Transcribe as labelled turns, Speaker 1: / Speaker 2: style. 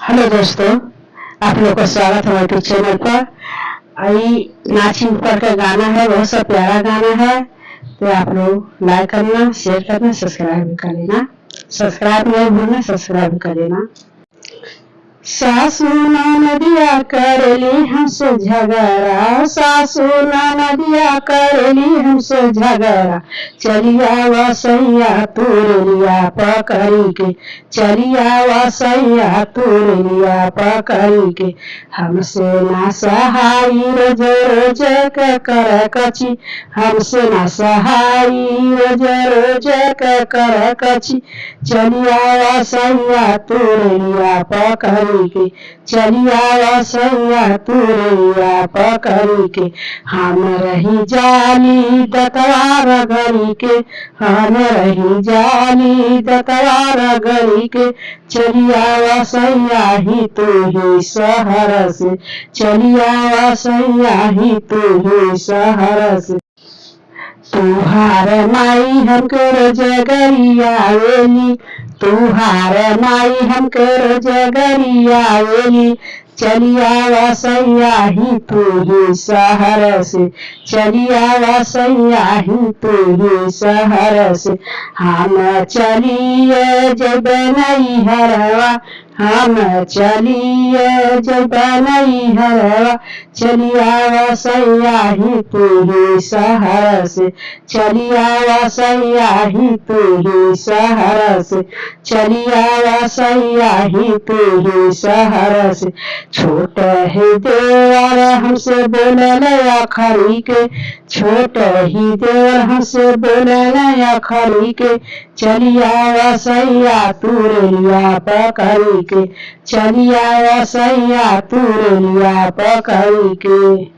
Speaker 1: Hello दोस्तों, आप लोग का स्वागत है यूट्यूब चैनल पर। आई नाची ऊपर का गाना है, बहुत सा प्यारा गाना है। तो आप लोग लाइक करना, शेयर करना, सब्सक्राइब भी कर लेना। सब्सक्राइब नहीं भूलना, सब्सक्राइब भी कर लेना। सासू नदिया करेली हमसे झगड़ा, सासू नदिया करेली हमसे झगड़ा। चलिया वसैया तुरलिया पकड़ी के, चलिया वसैया तुरलिया पकड़ी के। हमसे ना सहाई रोज रोज के कर कची, हमसे ना सहाई रोज रोज के कर कची। चलिया वसैया तुरलिया पकड़ी के, चलिया वसैया तुरैया पकड़ी के। हम रही जाली दतवार गरी के, हम रही जाली दतवार गरी के। चलिया वसैया ही तू ही शहर से, चलिया वसैया ही तू ही शहर से। तुहार माई हमके रोज गरियावेली, तुहार माई हमके रोज गरियावेली। चलिया वसैया ही तू ही शहर से, चलिया वसैया ही तू ही शहर से। हम चलिए जब नैहरवा, हम चलिए जब नैहरवा। चलिया वसैया ही तू ही शहर से, चलिया वसैया ही तू ही शहर से। चलिया वसैया ही तू ही शहर से। छोट ही देवर हमसे बोलल अखरी के, छोट ही देवर हमसे बोलल अखरी के। चलिया वसैया तुरलिया पकड़ी के, चलिया वसैया तुरलिया पकड़ी के।